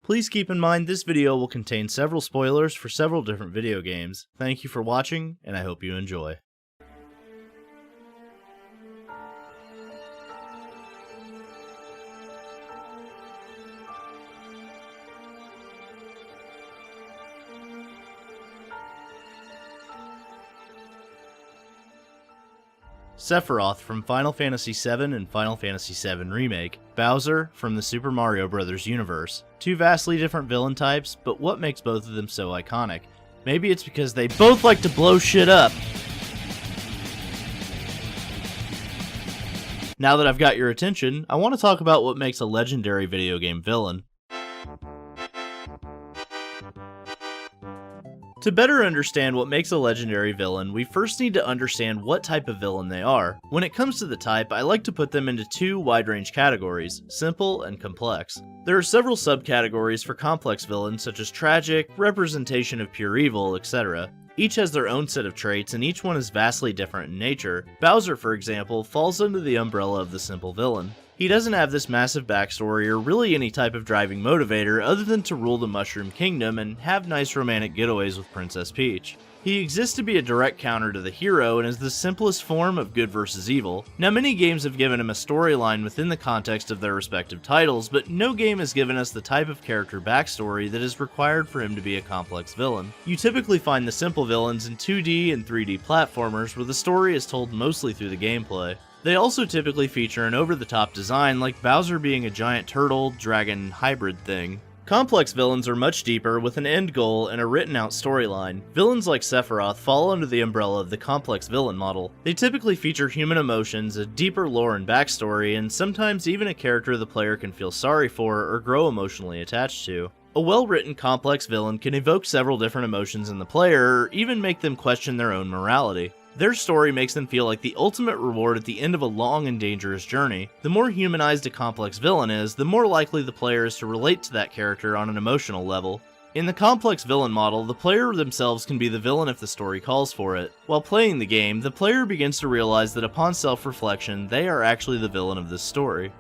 Please keep in mind this video will contain several spoilers for several different video games. Thank you for watching, and I hope you enjoy. Sephiroth from Final Fantasy VII and Final Fantasy VII Remake, Bowser from the Super Mario Bros. Universe. Two vastly different villain types, but what makes both of them so iconic? Maybe it's because they both like to blow shit up. Now that I've got your attention, I want to talk about what makes a legendary video game villain. To better understand what makes a legendary villain, we first need to understand what type of villain they are. When it comes to the type, I like to put them into two wide-range categories, simple and complex. There are several subcategories for complex villains such as tragic, representation of pure evil, etc. Each has their own set of traits, and each one is vastly different in nature. Bowser, for example, falls under the umbrella of the simple villain. He doesn't have this massive backstory or really any type of driving motivator other than to rule the Mushroom Kingdom and have nice romantic getaways with Princess Peach. He exists to be a direct counter to the hero and is the simplest form of good versus evil. Now, many games have given him a storyline within the context of their respective titles, but no game has given us the type of character backstory that is required for him to be a complex villain. You typically find the simple villains in 2D and 3D platformers where the story is told mostly through the gameplay. They also typically feature an over-the-top design, like Bowser being a giant turtle, dragon, hybrid thing. Complex villains are much deeper, with an end goal and a written-out storyline. Villains like Sephiroth fall under the umbrella of the complex villain model. They typically feature human emotions, a deeper lore and backstory, and sometimes even a character the player can feel sorry for or grow emotionally attached to. A well-written complex villain can evoke several different emotions in the player, or even make them question their own morality. Their story makes them feel like the ultimate reward at the end of a long and dangerous journey. The more humanized a complex villain is, the more likely the player is to relate to that character on an emotional level. In the complex villain model, the player themselves can be the villain if the story calls for it. While playing the game, the player begins to realize that upon self-reflection, they are actually the villain of this story.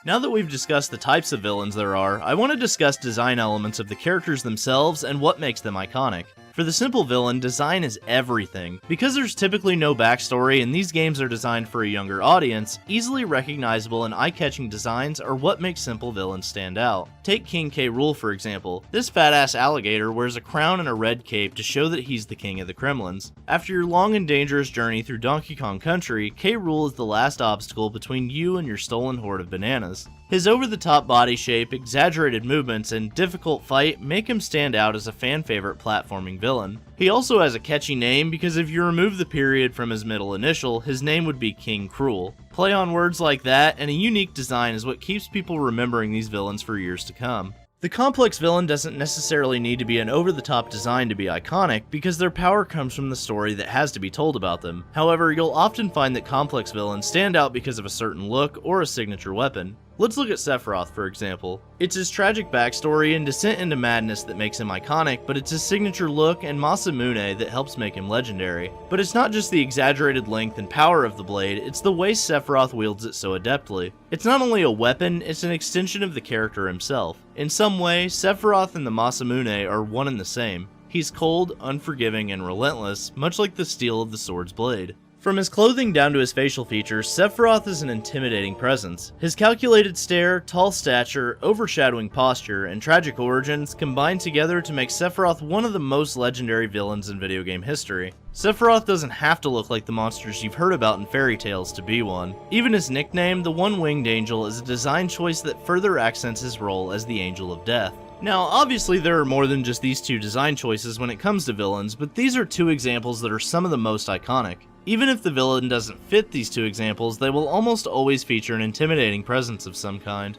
Now that we've discussed the types of villains there are, I want to discuss design elements of the characters themselves and what makes them iconic. For the simple villain, design is everything. Because there's typically no backstory and these games are designed for a younger audience, easily recognizable and eye-catching designs are what makes simple villains stand out. Take King K. Rool for example. This fat-ass alligator wears a crown and a red cape to show that he's the king of the Kremlins. After your long and dangerous journey through Donkey Kong Country, K. Rool is the last obstacle between you and your stolen horde of bananas. His over-the-top body shape, exaggerated movements, and difficult fight make him stand out as a fan-favorite platforming villain. He also has a catchy name because if you remove the period from his middle initial, his name would be King Cruel. Play on words like that, and a unique design is what keeps people remembering these villains for years to come. The complex villain doesn't necessarily need to be an over-the-top design to be iconic, because their power comes from the story that has to be told about them. However, you'll often find that complex villains stand out because of a certain look or a signature weapon. Let's look at Sephiroth for example. It's his tragic backstory and descent into madness that makes him iconic, but it's his signature look and Masamune that helps make him legendary. But it's not just the exaggerated length and power of the blade, it's the way Sephiroth wields it so adeptly. It's not only a weapon, it's an extension of the character himself. In some way, Sephiroth and the Masamune are one and the same. He's cold, unforgiving, and relentless, much like the steel of the sword's blade. From his clothing down to his facial features, Sephiroth is an intimidating presence. His calculated stare, tall stature, overshadowing posture, and tragic origins combine together to make Sephiroth one of the most legendary villains in video game history. Sephiroth doesn't have to look like the monsters you've heard about in fairy tales to be one. Even his nickname, the One-Winged Angel, is a design choice that further accents his role as the Angel of Death. Now, obviously there are more than just these two design choices when it comes to villains, but these are two examples that are some of the most iconic. Even if the villain doesn't fit these two examples, they will almost always feature an intimidating presence of some kind.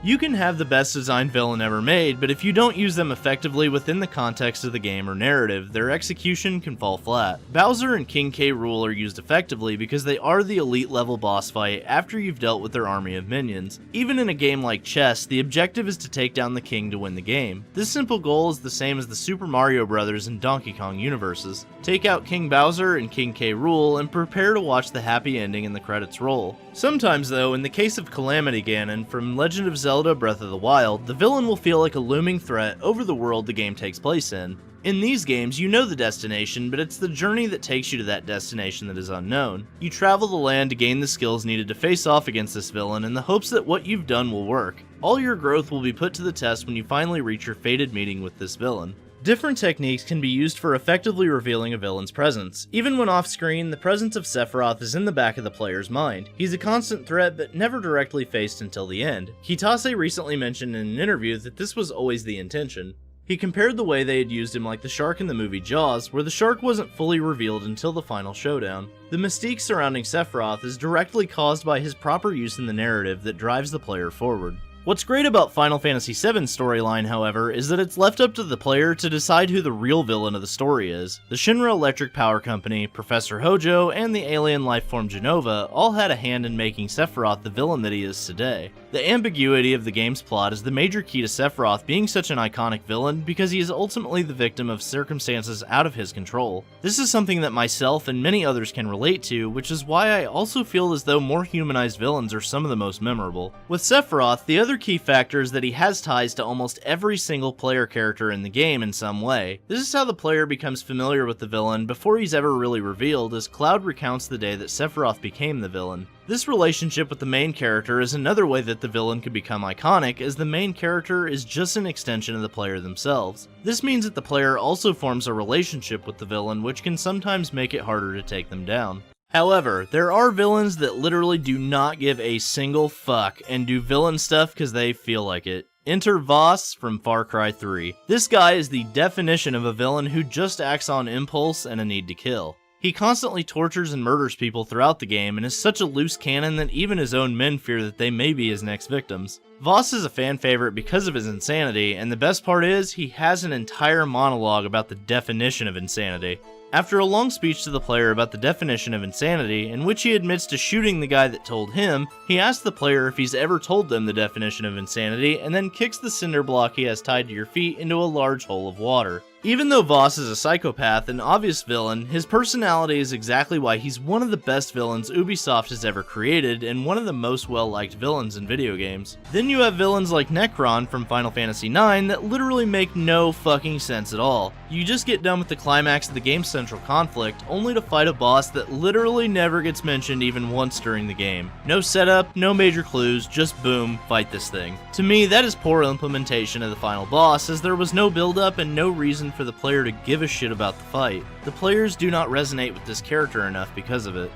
You can have the best designed villain ever made, but if you don't use them effectively within the context of the game or narrative, their execution can fall flat. Bowser and King K. Rool are used effectively because they are the elite level boss fight after you've dealt with their army of minions. Even in a game like chess, the objective is to take down the king to win the game. This simple goal is the same as the Super Mario Bros. And Donkey Kong universes. Take out King Bowser and King K. Rool and prepare to watch the happy ending and the credits roll. Sometimes though, in the case of Calamity Ganon from Legend of Zelda Breath of the Wild, the villain will feel like a looming threat over the world the game takes place in. In these games, you know the destination, but it's the journey that takes you to that destination that is unknown. You travel the land to gain the skills needed to face off against this villain in the hopes that what you've done will work. All your growth will be put to the test when you finally reach your fated meeting with this villain. Different techniques can be used for effectively revealing a villain's presence. Even when off-screen, the presence of Sephiroth is in the back of the player's mind. He's a constant threat, but never directly faced until the end. Kitase recently mentioned in an interview that this was always the intention. He compared the way they had used him like the shark in the movie Jaws, where the shark wasn't fully revealed until the final showdown. The mystique surrounding Sephiroth is directly caused by his proper use in the narrative that drives the player forward. What's great about Final Fantasy VII's storyline, however, is that it's left up to the player to decide who the real villain of the story is. The Shinra Electric Power Company, Professor Hojo, and the alien lifeform Genova all had a hand in making Sephiroth the villain that he is today. The ambiguity of the game's plot is the major key to Sephiroth being such an iconic villain because he is ultimately the victim of circumstances out of his control. This is something that myself and many others can relate to, which is why I also feel as though more humanized villains are some of the most memorable. With Sephiroth, the other key factor is that he has ties to almost every single player character in the game in some way. This is how the player becomes familiar with the villain before he's ever really revealed, as Cloud recounts the day that Sephiroth became the villain. This relationship with the main character is another way that the villain could become iconic, as the main character is just an extension of the player themselves. This means that the player also forms a relationship with the villain, which can sometimes make it harder to take them down. However, there are villains that literally do not give a single fuck and do villain stuff because they feel like it. Enter Voss from Far Cry 3. This guy is the definition of a villain who just acts on impulse and a need to kill. He constantly tortures and murders people throughout the game and is such a loose cannon that even his own men fear that they may be his next victims. Voss is a fan favorite because of his insanity, and the best part is, he has an entire monologue about the definition of insanity. After a long speech to the player about the definition of insanity, in which he admits to shooting the guy that told him, he asks the player if he's ever told them the definition of insanity, and then kicks the cinder block he has tied to your feet into a large hole of water. Even though Voss is a psychopath and obvious villain, his personality is exactly why he's one of the best villains Ubisoft has ever created and one of the most well-liked villains in video games. Then you have villains like Necron from Final Fantasy IX that literally make no fucking sense at all. You just get done with the climax of the game's central conflict, only to fight a boss that literally never gets mentioned even once during the game. No setup, no major clues, just boom, fight this thing. To me, that is poor implementation of the final boss, as there was no build-up and no reason for the player to give a shit about the fight. The players do not resonate with this character enough because of it.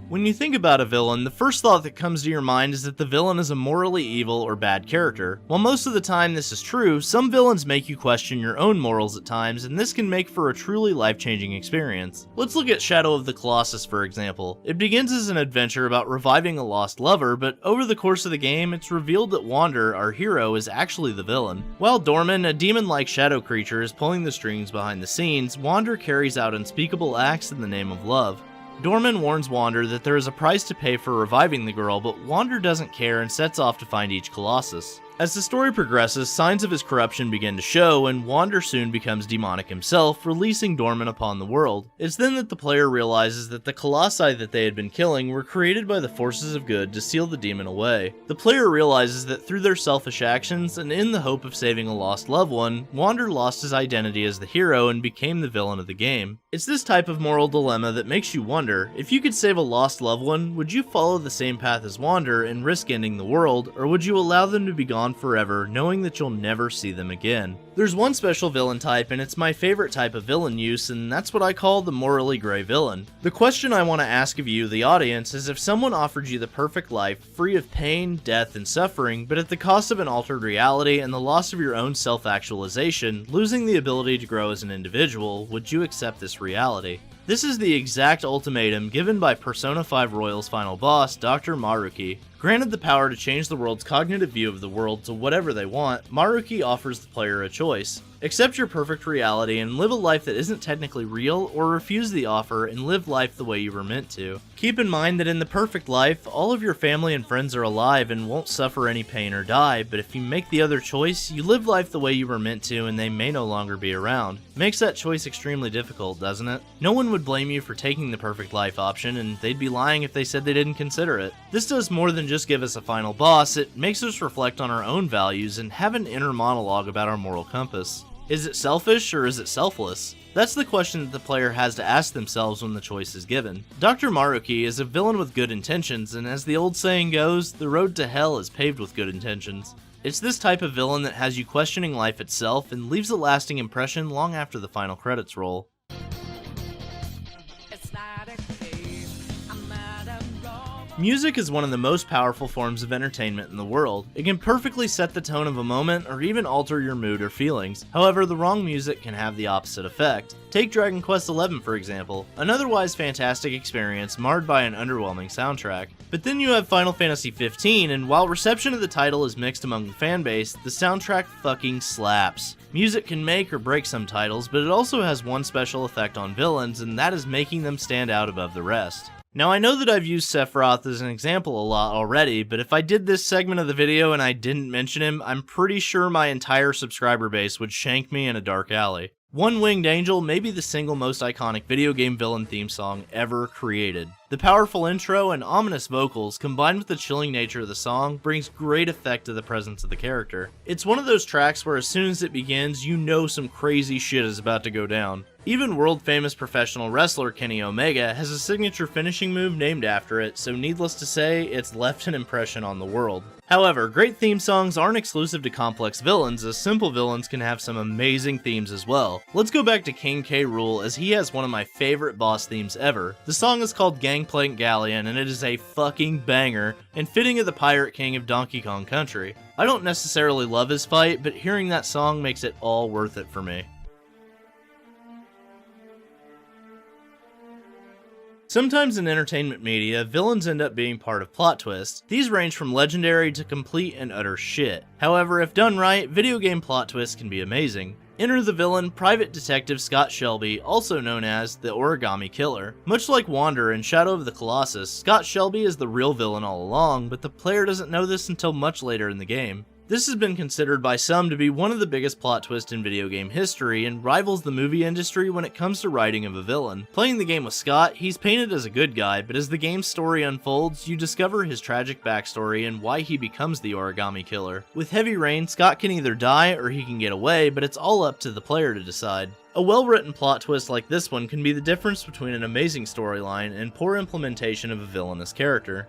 When you think about a villain, the first thought that comes to your mind is that the villain is a morally evil or bad character. While most of the time this is true, some villains make you question your own morals at times, and this can make for a truly life-changing experience. Let's look at Shadow of the Colossus for example. It begins as an adventure about reviving a lost lover, but over the course of the game, it's revealed that Wander, our hero, is actually the villain. While Dorman, a demon-like shadow creature, is pulling the strings behind the scenes, Wander carries out unspeakable acts in the name of love. Dorman warns Wander that there is a price to pay for reviving the girl, but Wander doesn't care and sets off to find each Colossus. As the story progresses, signs of his corruption begin to show, and Wander soon becomes demonic himself, releasing Dorman upon the world. It's then that the player realizes that the Colossi that they had been killing were created by the forces of good to seal the demon away. The player realizes that through their selfish actions, and in the hope of saving a lost loved one, Wander lost his identity as the hero and became the villain of the game. It's this type of moral dilemma that makes you wonder, if you could save a lost loved one, would you follow the same path as Wander and risk ending the world, or would you allow them to be gone forever, knowing that you'll never see them again? There's one special villain type, and it's my favorite type of villain use, and that's what I call the morally gray villain. The question I want to ask of you, the audience, is if someone offered you the perfect life, free of pain, death, and suffering, but at the cost of an altered reality and the loss of your own self-actualization, losing the ability to grow as an individual, would you accept this reality? This is the exact ultimatum given by Persona 5 Royal's final boss, Dr. Maruki. Granted the power to change the world's cognitive view of the world to whatever they want, Maruki offers the player a choice. Accept your perfect reality and live a life that isn't technically real, or refuse the offer and live life the way you were meant to. Keep in mind that in the perfect life, all of your family and friends are alive and won't suffer any pain or die, but if you make the other choice, you live life the way you were meant to and they may no longer be around. Makes that choice extremely difficult, doesn't it? No one would blame you for taking the perfect life option, and they'd be lying if they said they didn't consider it. This does more than just give us a final boss, it makes us reflect on our own values and have an inner monologue about our moral compass. Is it selfish or is it selfless? That's the question that the player has to ask themselves when the choice is given. Dr. Maruki is a villain with good intentions, and as the old saying goes, the road to hell is paved with good intentions. It's this type of villain that has you questioning life itself and leaves a lasting impression long after the final credits roll. Music is one of the most powerful forms of entertainment in the world. It can perfectly set the tone of a moment or even alter your mood or feelings. However, the wrong music can have the opposite effect. Take Dragon Quest XI for example, an otherwise fantastic experience marred by an underwhelming soundtrack. But then you have Final Fantasy XV, and while reception of the title is mixed among the fanbase, the soundtrack fucking slaps. Music can make or break some titles, but it also has one special effect on villains, and that is making them stand out above the rest. Now I know that I've used Sephiroth as an example a lot already, but if I did this segment of the video and I didn't mention him, I'm pretty sure my entire subscriber base would shank me in a dark alley. One Winged Angel may be the single most iconic video game villain theme song ever created. The powerful intro and ominous vocals, combined with the chilling nature of the song, brings great effect to the presence of the character. It's one of those tracks where as soon as it begins, you know some crazy shit is about to go down. Even world-famous professional wrestler Kenny Omega has a signature finishing move named after it, so needless to say, it's left an impression on the world. However, great theme songs aren't exclusive to complex villains, as simple villains can have some amazing themes as well. Let's go back to King K. Rool, as he has one of my favorite boss themes ever. The song is called Gangplank Galleon, and it is a fucking banger, and fitting of the Pirate King of Donkey Kong Country. I don't necessarily love his fight, but hearing that song makes it all worth it for me. Sometimes in entertainment media, villains end up being part of plot twists. These range from legendary to complete and utter shit. However, if done right, video game plot twists can be amazing. Enter the villain, Private Detective Scott Shelby, also known as the Origami Killer. Much like Wander in Shadow of the Colossus, Scott Shelby is the real villain all along, but the player doesn't know this until much later in the game. This has been considered by some to be one of the biggest plot twists in video game history and rivals the movie industry when it comes to writing of a villain. Playing the game with Scott, he's painted as a good guy, but as the game's story unfolds, you discover his tragic backstory and why he becomes the Origami Killer. With Heavy Rain, Scott can either die or he can get away, but it's all up to the player to decide. A well-written plot twist like this one can be the difference between an amazing storyline and poor implementation of a villainous character.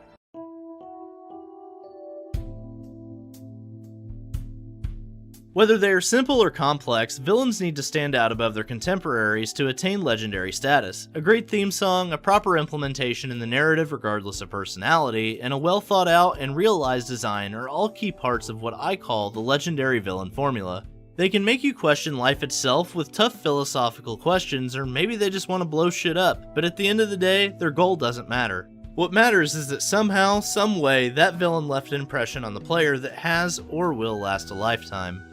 Whether they are simple or complex, villains need to stand out above their contemporaries to attain legendary status. A great theme song, a proper implementation in the narrative regardless of personality, and a well thought out and realized design are all key parts of what I call the legendary villain formula. They can make you question life itself with tough philosophical questions, or maybe they just want to blow shit up, but at the end of the day, their goal doesn't matter. What matters is that somehow, some way, that villain left an impression on the player that has or will last a lifetime.